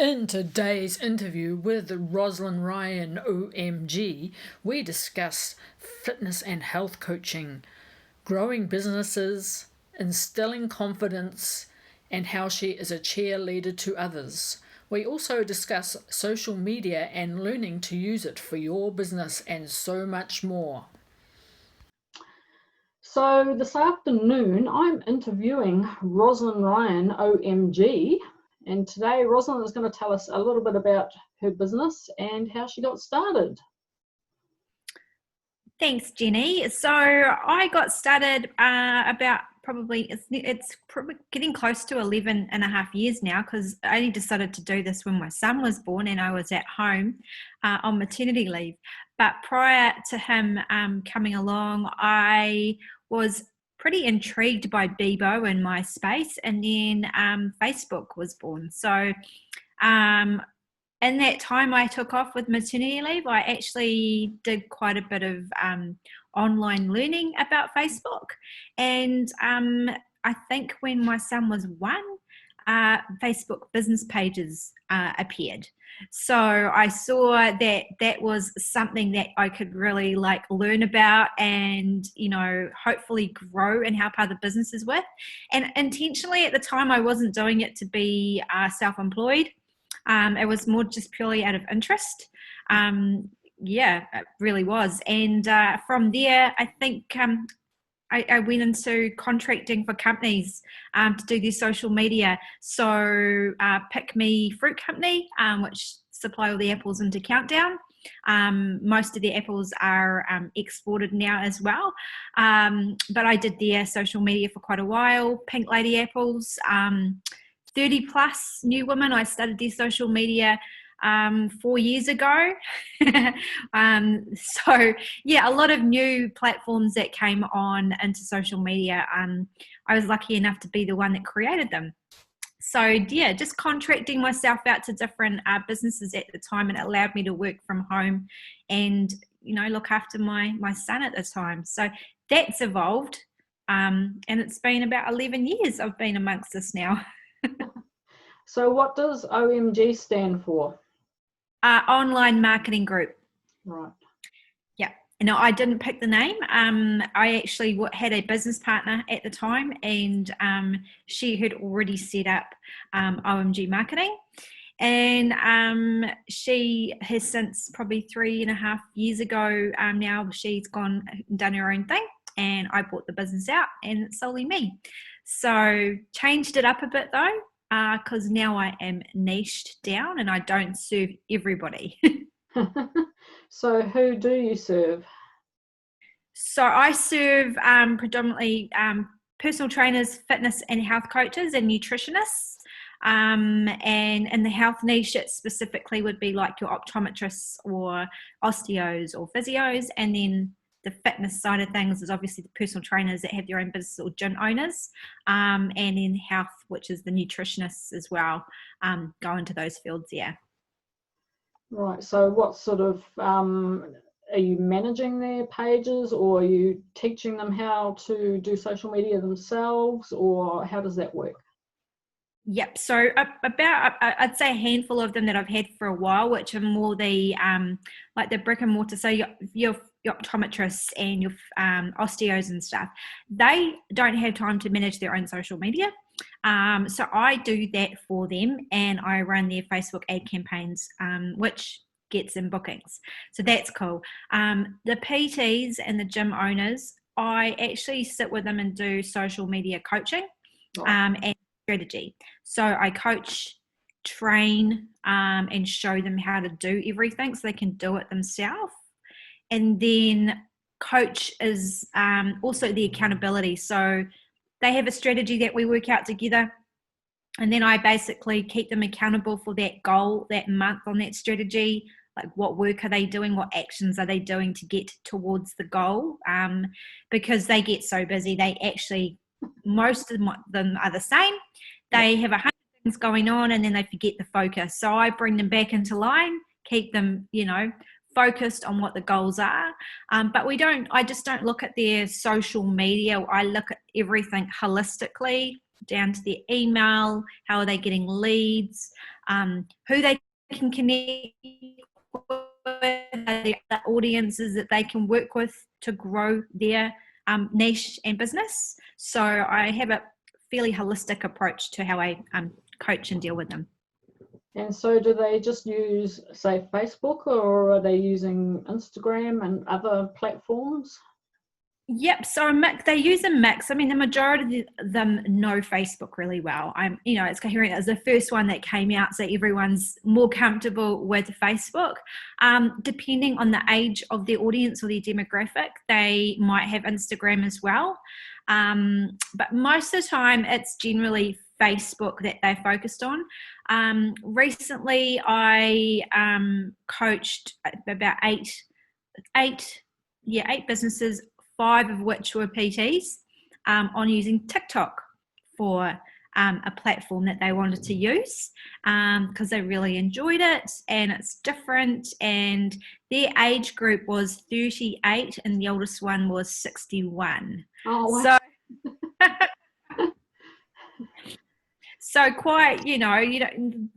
In today's interview with Rosalind Ryan, OMG, we discuss fitness and health coaching, growing businesses, instilling confidence, and how she is a cheerleader to others. We also discuss social media and learning to use it for your business and so much more. So this afternoon, I'm interviewing Rosalind Ryan, OMG, and today Rosalind is going to tell us a little bit about her business and how she got started. Thanks, Jenny. So I got started about it's probably getting close to 11 and a half years now, because I only decided to do this when my son was born and I was at home on maternity leave. But prior to him coming along, I was pretty intrigued by Bebo and MySpace, and then Facebook was born. So in that time I took off with maternity leave, I actually did quite a bit of online learning about Facebook. And I think when my son was 1, Facebook business pages appeared. So I saw that that was something that I could really learn about and, hopefully grow and help other businesses with. And intentionally at the time, I wasn't doing it to be self-employed. It was more just purely out of interest. Yeah, it really was. And from there, I think I went into contracting for companies to do their social media. So Pick Me Fruit Company, which supply all the apples into Countdown. Most of the apples are exported now as well. But I did their social media for quite a while. Pink Lady Apples, 30 plus new women. I started their social media 4 years ago. So yeah, a lot of new platforms that came on into social media. I was lucky enough to be the one that created them. So yeah, just contracting myself out to different businesses at the time, and it allowed me to work from home and look after my son at the time. So that's evolved, and it's been about 11 years I've been amongst this now. So what does OMG stand for? Online Marketing Group. Right. Yeah. No, I didn't pick the name. I actually had a business partner at the time, and she had already set up OMG Marketing. And she has since, probably 3.5 years ago, now she's gone and done her own thing, and I bought the business out, and it's solely me. So changed it up a bit though, because now I am niched down and I don't serve everybody. So who do you serve? So I serve predominantly personal trainers, fitness and health coaches and nutritionists. And in the health niche, it specifically would be like your optometrists or osteos or physios. And then the fitness side of things is obviously the personal trainers that have their own business or gym owners. And in health, which is the nutritionists as well, go into those fields, yeah. Right. So what sort of, are you managing their pages, or are you teaching them how to do social media themselves, or how does that work? Yep. So about, I'd say a handful of them that I've had for a while, which are more the like the brick and mortar. So your optometrists and your osteos and stuff, they don't have time to manage their own social media. So I do that for them, and I run their Facebook ad campaigns, which gets them bookings. So that's cool. The PTs and the gym owners, I actually sit with them and do social media coaching and strategy. So I coach, train, and show them how to do everything so they can do it themselves. And then coach is also the accountability. So they have a strategy that we work out together, and then I basically keep them accountable for that goal that month on that strategy. Like, what work are they doing? What actions are they doing to get towards the goal? Because they get so busy, they actually, most of them are the same. They have 100 things going on, and then they forget the focus. So I bring them back into line, keep them, focused on what the goals are. But I just don't look at their social media. I look at everything holistically, down to their email, how are they getting leads, who they can connect with, the audiences that they can work with to grow their niche and business. So I have a fairly holistic approach to how I coach and deal with them. And so do they just use, say, Facebook, or are they using Instagram and other platforms? Yep. So they use a mix. I mean, the majority of them know Facebook really well. It's coherent as the first one that came out, so everyone's more comfortable with Facebook. Depending on the age of their audience or their demographic, they might have Instagram as well. But most of the time, it's generally Facebook that they're focused on. Recently, I coached about eight businesses, 5 of which were PTs, on using TikTok for a platform that they wanted to use, because they really enjoyed it and it's different. And their age group was 38 and the oldest one was 61. Oh, wow. So quite,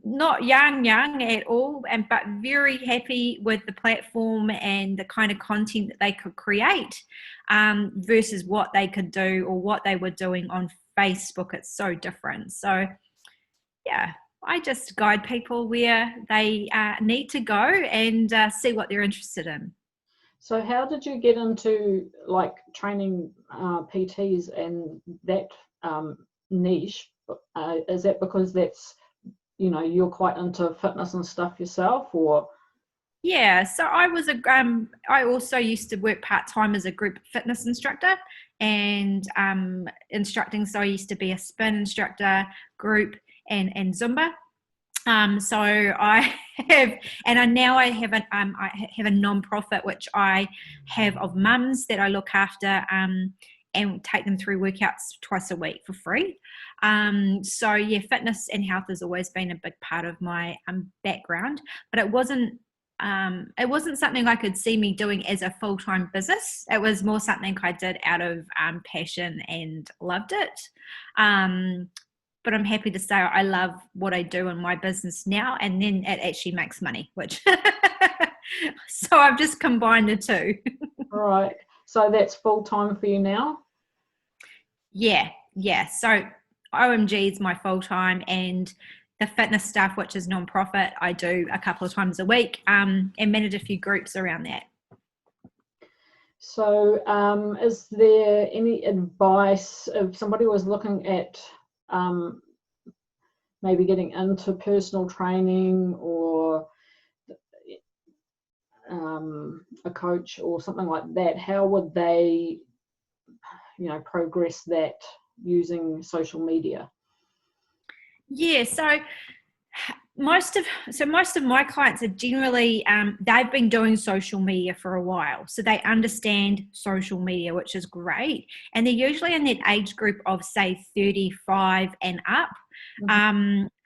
not young at all, but very happy with the platform and the kind of content that they could create, versus what they could do or what they were doing on Facebook. It's so different. So yeah, I just guide people where they need to go and see what they're interested in. So how did you get into like training PTs and that niche? Is that because that's, you're quite into fitness and stuff yourself, or? Yeah, so I was I also used to work part-time as a group fitness instructor and instructing. So I used to be a spin instructor, group and Zumba. So I have, and I have a non-profit which I have of mums that I look after and take them through workouts twice a week for free. So yeah, fitness and health has always been a big part of my background, but it wasn't something I could see me doing as a full-time business. It was more something I did out of passion and loved it. But I'm happy to say I love what I do in my business now, and then it actually makes money, which so I've just combined the two. Right. So that's full-time for you now? Yeah. So OMG is my full-time, and the fitness stuff, which is non-profit, I do a couple of times a week, and manage a few groups around that. So is there any advice if somebody was looking at maybe getting into personal training or a coach or something like that? How would they, progress that using social media? Yeah, so most of my clients are generally they've been doing social media for a while, so they understand social media, which is great, and they're usually in that age group of say 35 and up.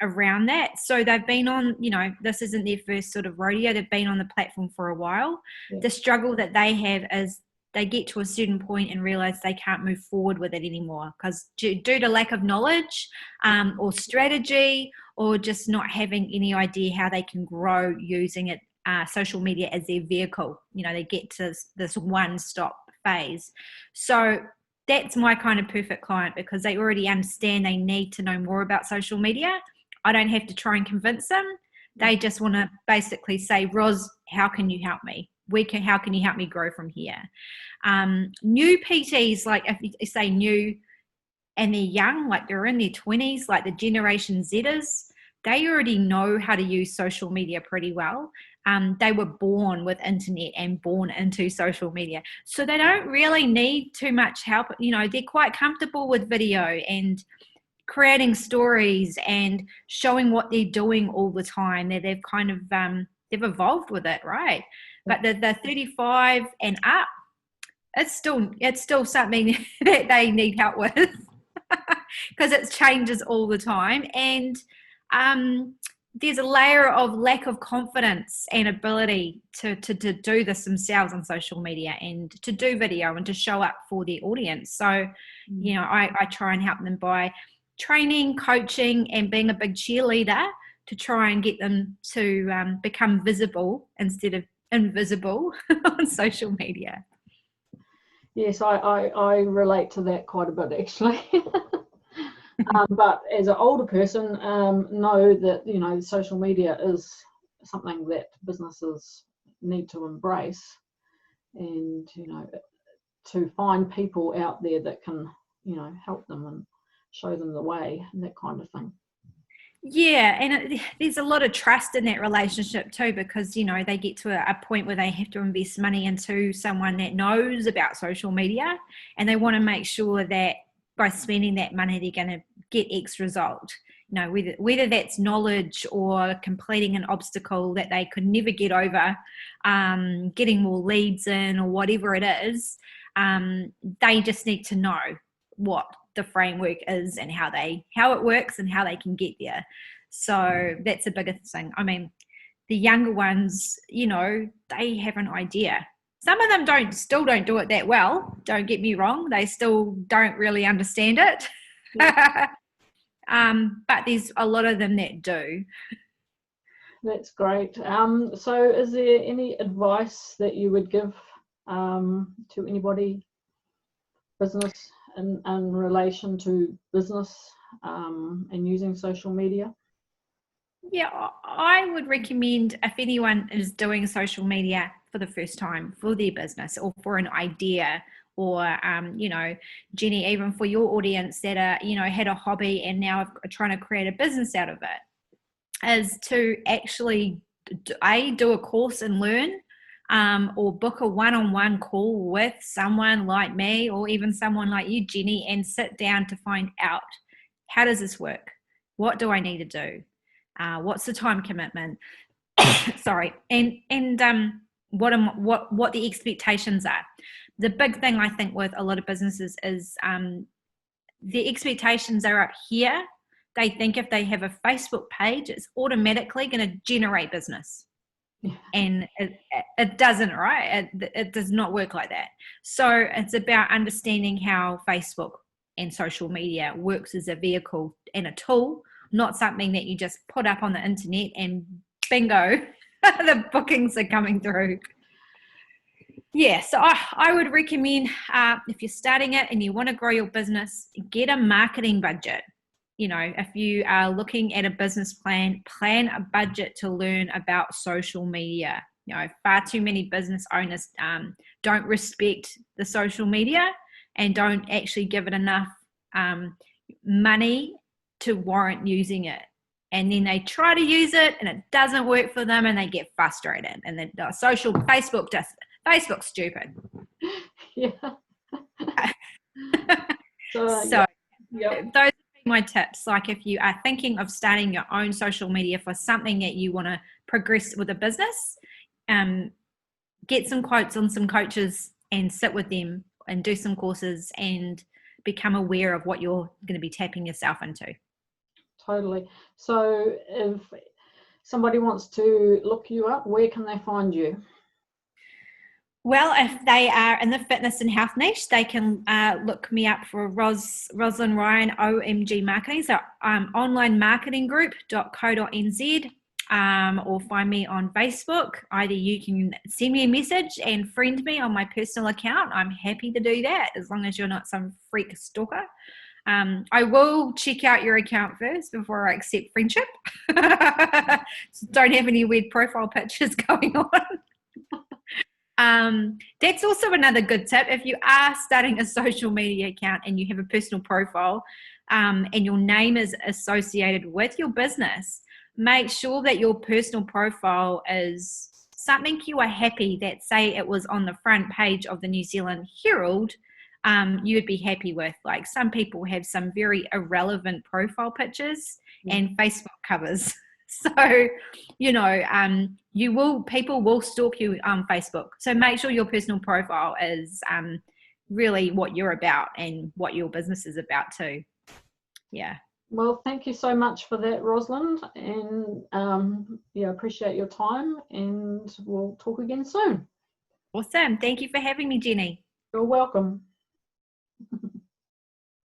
Around that, so they've been on, this isn't their first sort of rodeo, they've been on the platform for a while. Yeah. The struggle that they have is they get to a certain point and realize they can't move forward with it anymore because due to lack of knowledge or strategy, or just not having any idea how they can grow using it, social media as their vehicle. They get to this one-stop phase. So that's my kind of perfect client, because they already understand they need to know more about social media. I don't have to try and convince them. They just want to basically say, Roz, how can you help me? How can you help me grow from here? New PTs, like if you say new and they're young, like they're in their 20s, like the Generation Zers, they already know how to use social media pretty well. They were born with internet and born into social media. So they don't really need too much help. They're quite comfortable with video and creating stories and showing what they're doing all the time. They've kind of, they've evolved with it, right? But the 35 and up, it's still something that they need help with because it changes all the time. And there's a layer of lack of confidence and ability to do this themselves on social media and to do video and to show up for their audience. So, I try and help them by training, coaching, and being a big cheerleader to try and get them to become visible instead of invisible on social media. Yes, I relate to that quite a bit, actually. But as an older person, know that, you know, social media is something that businesses need to embrace, and, you know, to find people out there that can, you know, help them and show them the way and that kind of thing. Yeah, and there's a lot of trust in that relationship too, because, you know, they get to a point where they have to invest money into someone that knows about social media, and they want to make sure that by spending that money, they're going to get X result. You know, whether that's knowledge or completing an obstacle that they could never get over, getting more leads in, or whatever it is, they just need to know what the framework is and how it works and how they can get there. So that's a bigger thing. I mean, the younger ones, you know, they have an idea. Some of them still don't do it that well. Don't get me wrong. They still don't really understand it. Yeah. But there's a lot of them that do. That's great. So is there any advice that you would give to anybody, business, in relation to business and using social media? Yeah, I would recommend, if anyone is doing social media for the first time for their business or for an idea, or you know, Jenny, even for your audience that are, you know, had a hobby and now are trying to create a business out of it, is to actually do a course and learn, or book a one-on-one call with someone like me, or even someone like you, Jenny, and sit down to find out, how does this work? What do I need to do? What's the time commitment? Sorry, and what the expectations are. The big thing I think with a lot of businesses is the expectations are up here. They think if they have a Facebook page, it's automatically going to generate business. Yeah. And it doesn't, right? It does not work like that. So it's about understanding how Facebook and social media works as a vehicle and a tool, not something that you just put up on the internet and bingo, the bookings are coming through. Yeah, so I would recommend, if you're starting it and you want to grow your business, get a marketing budget. You know, if you are looking at a business plan a budget to learn about social media. You know, far too many business owners don't respect the social media and don't actually give it enough money to warrant using it. And then they try to use it and it doesn't work for them and they get frustrated. And then Facebook's stupid. Yeah. So yeah. Those would be my tips. Like, if you are thinking of starting your own social media for something that you want to progress with a business, get some quotes on some coaches and sit with them and do some courses and become aware of what you're going to be tapping yourself into. Totally. So if somebody wants to look you up, where can they find you? Well, if they are in the fitness and health niche, they can look me up for Rosalind Ryan OMG Marketing. So onlinemarketinggroup.co.nz, or find me on Facebook. Either you can send me a message and friend me on my personal account. I'm happy to do that, as long as you're not some freak stalker. I will check out your account first before I accept friendship. So don't have any weird profile pictures going on. That's also another good tip. If you are starting a social media account and you have a personal profile, and your name is associated with your business, make sure that your personal profile is something you are happy that, say it was on the front page of the New Zealand Herald, you would be happy with. Like, some people have some very irrelevant profile pictures and Facebook covers. So, you know, people will stalk you on Facebook. So make sure your personal profile is really what you're about and what your business is about too. Yeah. Well, thank you so much for that, Rosalind, and appreciate your time, and we'll talk again soon. Awesome. Thank you for having me, Jenny. You're welcome.